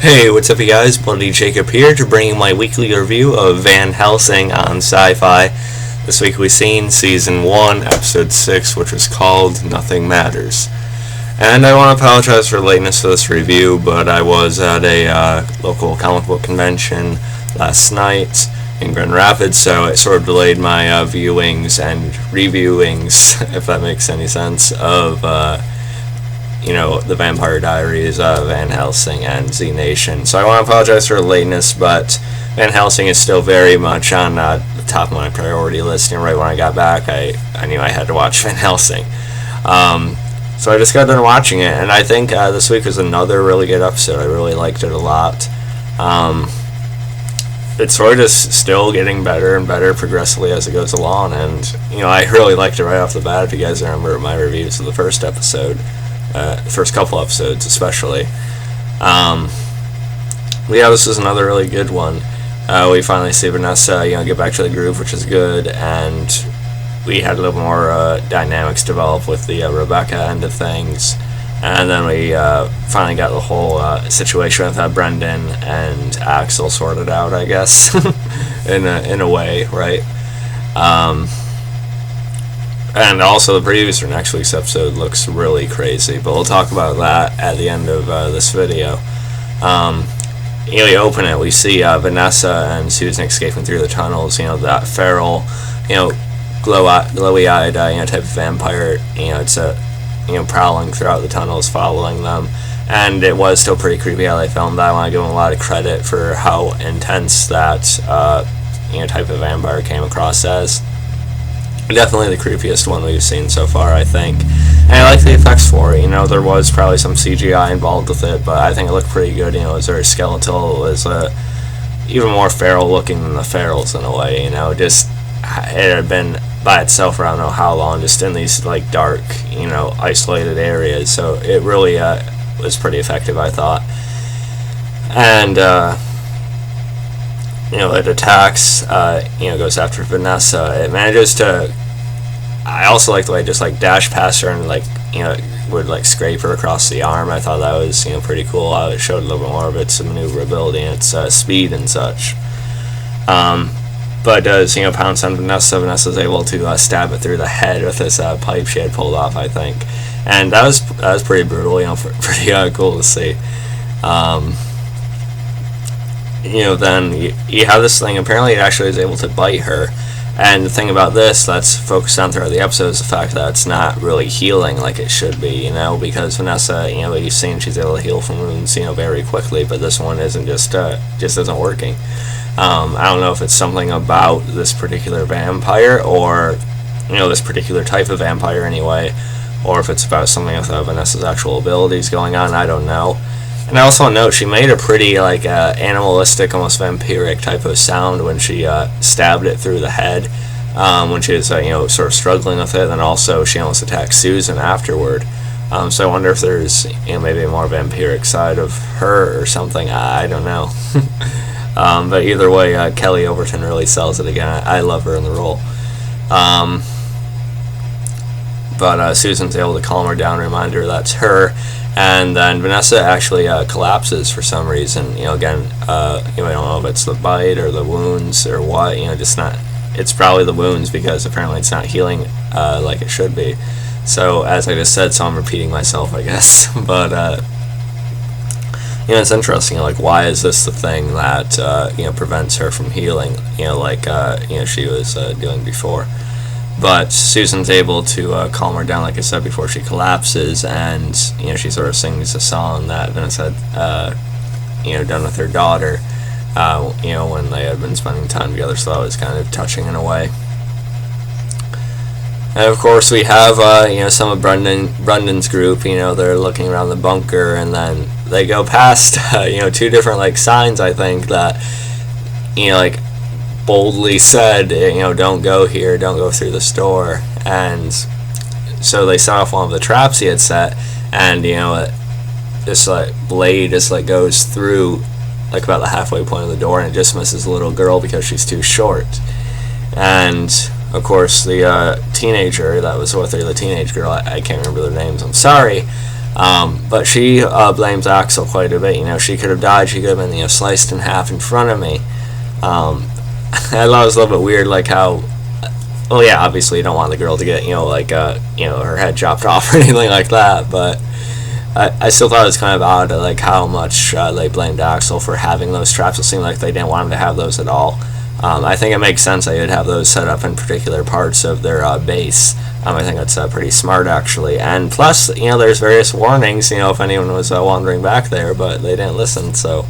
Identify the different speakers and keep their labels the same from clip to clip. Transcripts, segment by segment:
Speaker 1: Hey, what's up you guys? Bloody Jacob here to bring you my weekly review of Van Helsing on Syfy. This week we've seen Season 1, Episode 6, which is called Nothing Matters. And I want to apologize for the lateness of this review, but I was at a local comic book convention last night in Grand Rapids, so it sort of delayed my viewings and reviewings, if that makes any sense, of The Vampire Diaries of Van Helsing and Z Nation. So I want to apologize for the lateness, but Van Helsing is still very much on the top of my priority list. And right when I got back, I knew I had to watch Van Helsing. So I just got done watching it, and I think this week was another really good episode. I really liked it a lot. It's sort of just still getting better and better progressively as it goes along, and I really liked it right off the bat. If you guys remember my reviews of the first episode, the first couple episodes especially. This is another really good one. We finally see Vanessa, get back to the groove, which is good, and we had a little more dynamics develop with the Rebecca end of things, and then we finally got the whole situation with Brendan and Axel sorted out, I guess, in a way, right? And also the previews for next week's episode looks really crazy, but we'll talk about that at the end of this video. We open it, we see Vanessa and Susan escaping through the tunnels, that feral, glowy-eyed, type of vampire, it's prowling throughout the tunnels, following them. And it was still pretty creepy how they filmed that. I want to give them a lot of credit for how intense that, type of vampire came across as. Definitely the creepiest one we've seen so far, I think. And I like the effects for it. There was probably some CGI involved with it, but I think it looked pretty good. It was very skeletal. It was even more feral looking than the ferals in a way. It had been by itself for I don't know how long, just in these dark, isolated areas. So it really was pretty effective, I thought. And it attacks, goes after Vanessa. It manages to, I also like the way it just dash past her and would scrape her across the arm. I thought that was pretty cool. It showed a little bit more of its maneuverability and its speed and such. But does pounce on Vanessa. Vanessa's able to stab it through the head with this pipe she had pulled off, I think, and that was pretty brutal. Pretty cool to see. Then you have this thing. Apparently, it actually is able to bite her. And the thing about this that's focused on throughout the episode is the fact that it's not really healing like it should be, because Vanessa, like you've seen, she's able to heal from wounds, very quickly, but this one isn't just isn't working. I don't know if it's something about this particular vampire, or, this particular type of vampire anyway, or if it's about something with Vanessa's actual abilities going on, I don't know. And I also note she made a pretty animalistic, almost vampiric type of sound when she stabbed it through the head, when she was sort of struggling with it. And also she almost attacked Susan afterward. So I wonder if there's maybe a more vampiric side of her or something. I don't know. But either way, Kelly Overton really sells it again. I love her in the role. But Susan's able to calm her down, remind her that's her. And then Vanessa actually collapses for some reason. Again, I don't know if it's the bite or the wounds or what. It's probably the wounds, because apparently it's not healing like it should be. So as I just said, so I'm repeating myself, I guess. But it's interesting. Why is this the thing that prevents her from healing? She was doing before. But Susan's able to calm her down, like I said, before she collapses, and she sort of sings a song that Vanessa had done with her daughter, when they had been spending time together. So that was kind of touching in a way. And of course we have some of Brendan's group. They're looking around the bunker, and then they go past two different signs, I think, that boldly said, don't go here, don't go through the store. And so they set off one of the traps he had set, and this blade just goes through about the halfway point of the door, and it just misses the little girl because she's too short. And of course the teenager that was with her, the teenage girl, I can't remember their names, I'm sorry, But she blames Axel quite a bit. She could have died. She could have been sliced in half in front of me. I thought it was a little bit weird, like how. Well, yeah, obviously you don't want the girl to get her head chopped off or anything like that. But I still thought it was kind of odd, like how much they blamed Axel for having those traps. It seemed like they didn't want him to have those at all. I think it makes sense they would have those set up in particular parts of their base. I think that's pretty smart, actually. And plus, there's various warnings, if anyone was wandering back there, but they didn't listen, so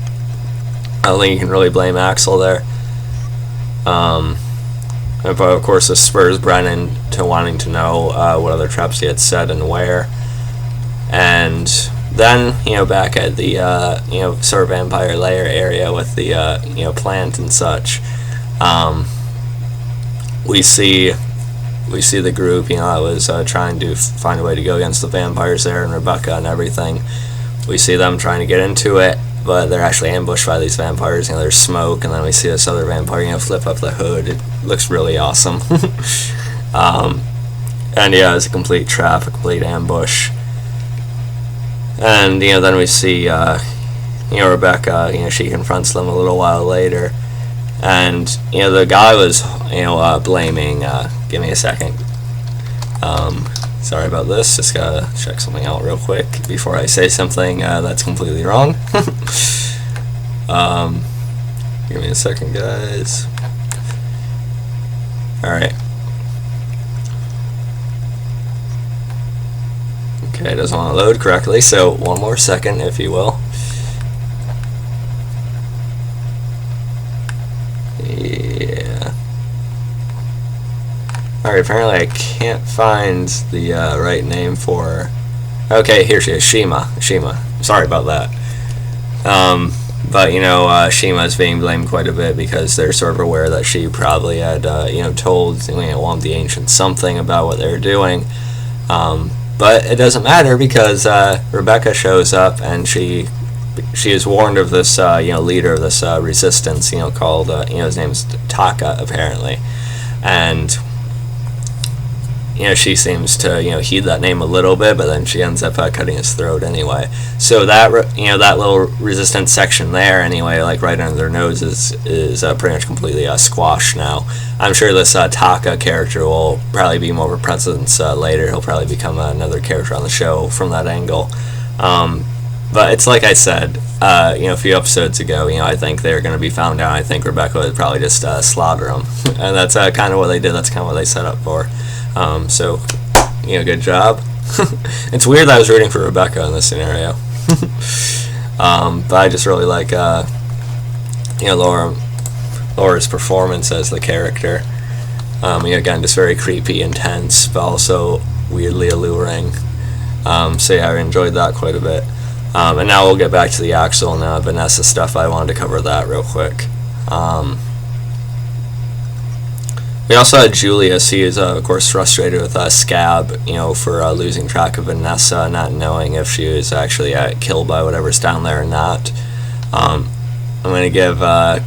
Speaker 1: I don't think you can really blame Axel there. But of course, this spurs Brennan to wanting to know what other traps he had set and where. And then, back at the, sort of vampire lair area with the, plant and such, we see the group, I was trying to find a way to go against the vampires there, and Rebecca and everything. We see them trying to get into it, but they're actually ambushed by these vampires. There's smoke, and then we see this other vampire, flip up the hood. It looks really awesome. And yeah, it's a complete trap, a complete ambush. And, then we see, Rebecca, she confronts them a little while later. And, the guy was, blaming, give me a second. Sorry about this, just gotta check something out real quick before I say something that's completely wrong. Give me a second, guys. Alright. Okay, it doesn't want to load correctly, so one more second, if you will. Yeah. Alright, apparently I can't find the right name for her. Okay, here she is, Shima. Sorry about that. But, Shima is being blamed quite a bit because they're sort of aware that she probably had, told, one of the ancients something about what they were doing. But it doesn't matter because Rebecca shows up and she is warned of this, leader of this resistance, called, his name's Taka, apparently. And, she seems to, heed that name a little bit, but then she ends up cutting his throat anyway. So that, that little resistance section there, anyway, like right under their noses, is pretty much completely squashed now. I'm sure this Taka character will probably be more of a presence later. He'll probably become another character on the show from that angle. But it's like I said, a few episodes ago, I think they're going to be found out. I think Rebecca would probably just slaughter them. And that's kind of what they did. That's kind of what they set up for. So, good job. It's weird that I was rooting for Rebecca in this scenario. But I just really like, Laura's performance as the character. Again, just very creepy, intense, but also weirdly alluring. So yeah, I enjoyed that quite a bit. And now we'll get back to the Axel and Vanessa stuff. I wanted to cover that real quick. We also had Julius. He is, of course, frustrated with Scab, for losing track of Vanessa, not knowing if she was actually killed by whatever's down there or not. I'm gonna give Alex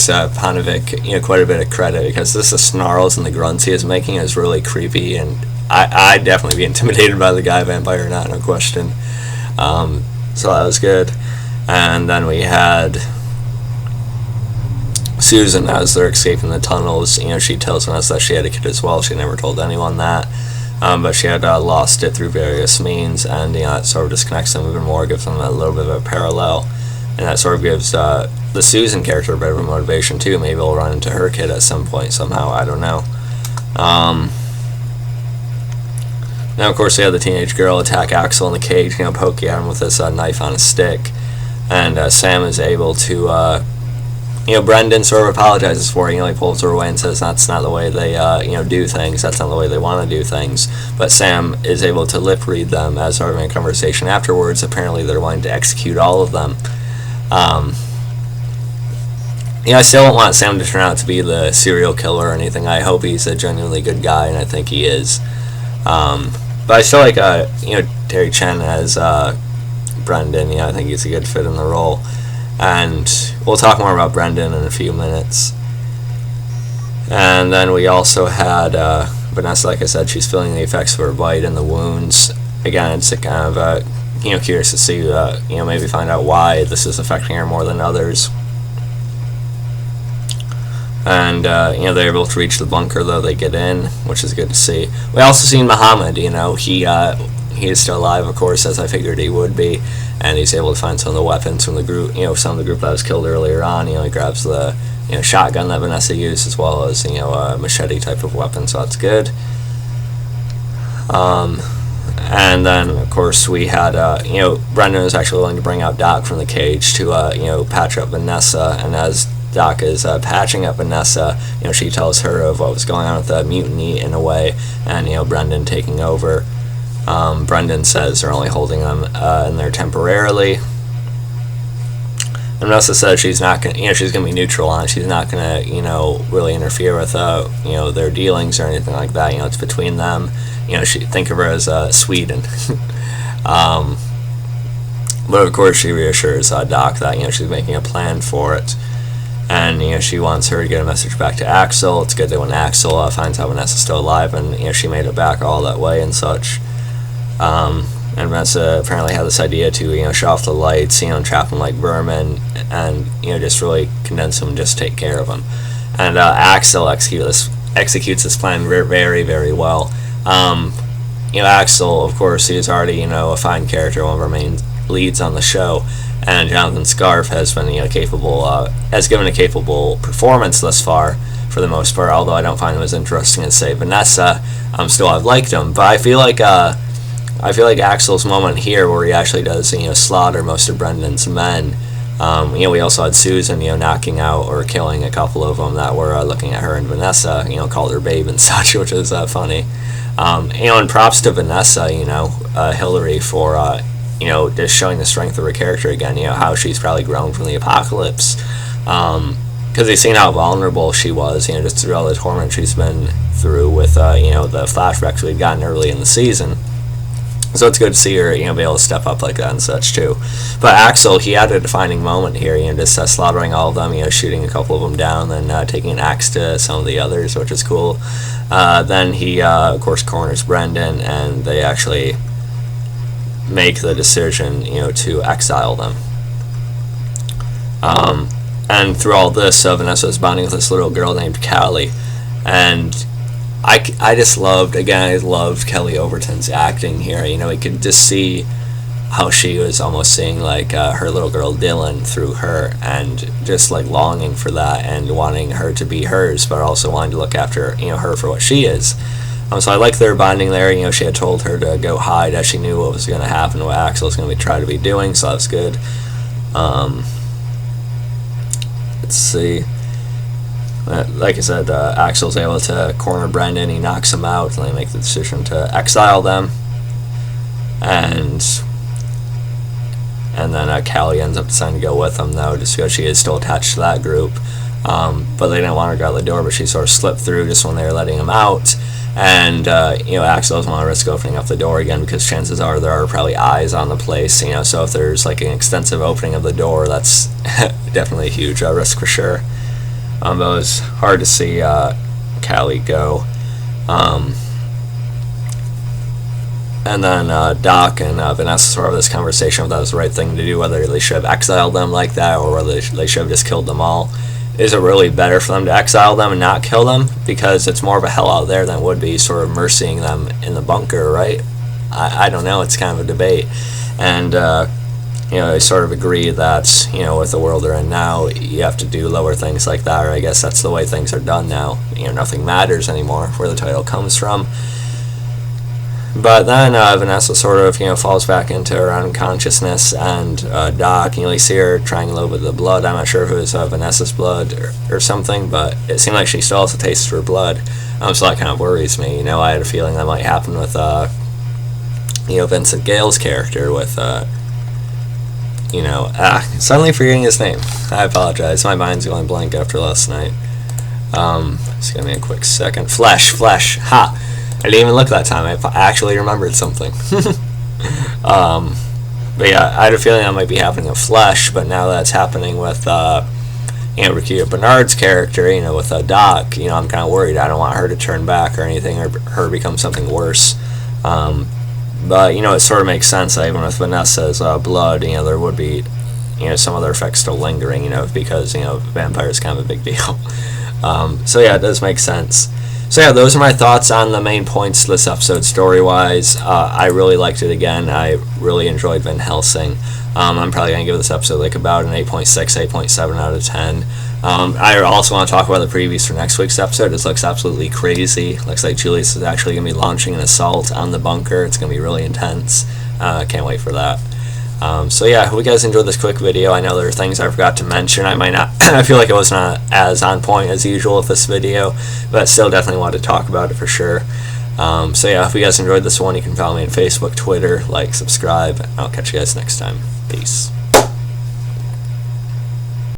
Speaker 1: Panovic, quite a bit of credit because the snarls and the grunts he is making is really creepy, and I'd definitely be intimidated by the guy vampire, not no question. So that was good. And then we had Susan as they're escaping the tunnels. She tells us that she had a kid as well. She never told anyone that, but she had lost it through various means, and that sort of disconnects them even more, gives them a little bit of a parallel, and that sort of gives the Susan character a bit of a motivation too. Maybe we'll run into her kid at some point somehow. I don't know. Now, of course, we have the teenage girl attack Axel in the cage, poke at him with this knife on a stick, and Sam is able to. Brendan sort of apologizes for it. He pulls her away and says that's not the way they, do things. That's not the way they want to do things. But Sam is able to lip read them as they're having a conversation afterwards. Apparently, they're wanting to execute all of them. I still don't want Sam to turn out to be the serial killer or anything. I hope he's a genuinely good guy, and I think he is. But I still like, Terry Chen as Brendan. I think he's a good fit in the role. And we'll talk more about Brendan in a few minutes. And then we also had Vanessa, like I said, she's feeling the effects of her bite and the wounds. Again, it's kind of curious to see maybe find out why this is affecting her more than others. And they're able to reach the bunker, though. They get in, which is good to see. We also seen Muhammad. He is still alive, of course, as I figured he would be, and he's able to find some of the weapons from the group. Some of the group that was killed earlier on. He grabs the shotgun that Vanessa used, as well as a machete type of weapon. So that's good. And then, of course, we had Brendan was actually willing to bring out Doc from the cage to patch up Vanessa, and as Doc is patching up Vanessa, she tells her of what was going on with the mutiny in a way, and Brendan taking over. Brendan says they're only holding them in there temporarily. And Vanessa says she's not gonna, she's gonna be neutral on it. She's not gonna, really interfere with, their dealings or anything like that. It's between them. She think of her as Sweden. But of course, she reassures Doc that she's making a plan for it. And she wants her to get a message back to Axel. It's good that when Axel finds out Vanessa's still alive, and she made it back all that way and such. And Vanessa apparently had this idea to shut off the lights, and trap him like vermin, and just really condense him and just take care of him. And Axel executes this plan very, very, very well. Axel, of course, he is already a fine character, one of our main leads on the show. And Jonathan Scarf has been has given a capable performance thus far, for the most part. Although I don't find him as interesting as, say, Vanessa, still I've liked him. But I feel like Axel's moment here, where he actually does slaughter most of Brendan's men. We also had Susan knocking out or killing a couple of them that were looking at her, and Vanessa called her babe and such, which is funny. And props to Vanessa, Hillary, for just showing the strength of her character again, how she's probably grown from the apocalypse, because you've seen how vulnerable she was, just through all the torment she's been through with, the flashbacks we'd gotten early in the season. So it's good to see her, be able to step up like that and such too. But Axel, he had a defining moment here, just slaughtering all of them, shooting a couple of them down, then taking an axe to some of the others, which is cool. Then he, of course, corners Brendan, and they actually make the decision, to exile them. And through all this, Vanessa is bonding with this little girl named Callie, and I just loved Kelly Overton's acting here. We could just see how she was almost seeing her little girl Dylan through her, and just longing for that and wanting her to be hers, but also wanting to look after her for what she is. So I like their bonding there. She had told her to go hide, as she knew what was going to happen, what Axel was going to try to be doing, so that's good. Let's see. Like I said, Axel's able to corner Brendan. He knocks him out, and they make the decision to exile them. And then Callie ends up deciding to go with them, though, just because she is still attached to that group. But they didn't want her to go out the door, but she sort of slipped through just when they were letting him out. And Axel doesn't want to risk opening up the door again, because chances are there are probably eyes on the place. So if there's an extensive opening of the door, that's definitely a huge risk for sure. But it was hard to see Callie go. And then Doc and Vanessa sort of have this conversation if that was the right thing to do, whether they should have exiled them like that, or whether they should have just killed them all. Is it really better for them to exile them and not kill them? Because it's more of a hell out there than it would be sort of mercying them in the bunker, right? I don't know. It's kind of a debate. And I sort of agree that, with the world they're in now, you have to do lower things like that, or I guess that's the way things are done now. Nothing matters anymore, where the title comes from. But then Vanessa sort of, falls back into her unconsciousness, and Doc, you see her trying a little bit of the blood. I'm not sure if it was Vanessa's blood or something, but it seemed like she still has a taste for blood. So that kind of worries me. I had a feeling that might happen with, Vincent Gale's character with, suddenly forgetting his name. I apologize. My mind's going blank after last night. Just give me a quick second. Flesh. Ha! I didn't even look that time. I actually remembered something. But yeah, I had a feeling that might be happening with Flesh, but now that's happening with, Rakita Bernard's character, with Doc, I'm kind of worried. I don't want her to turn back or anything, or her become something worse. But, it sort of makes sense that even with Vanessa's blood, there would be, some other effects still lingering, because, vampires kind of a big deal. So yeah, it does make sense. So yeah, those are my thoughts on the main points of this episode story-wise. I really liked it again. I really enjoyed Van Helsing. I'm probably going to give this episode about an 8.6, 8.7 out of 10. I also want to talk about the previews for next week's episode. This looks absolutely crazy. Looks like Julius is actually going to be launching an assault on the bunker. It's going to be really intense. Can't wait for that. So yeah, I hope you guys enjoyed this quick video. I know there are things I forgot to mention. I feel like it was not as on point as usual with this video, but still definitely wanted to talk about it for sure. So yeah, if you guys enjoyed this one, you can follow me on Facebook, Twitter, subscribe. I'll catch you guys next time. Peace.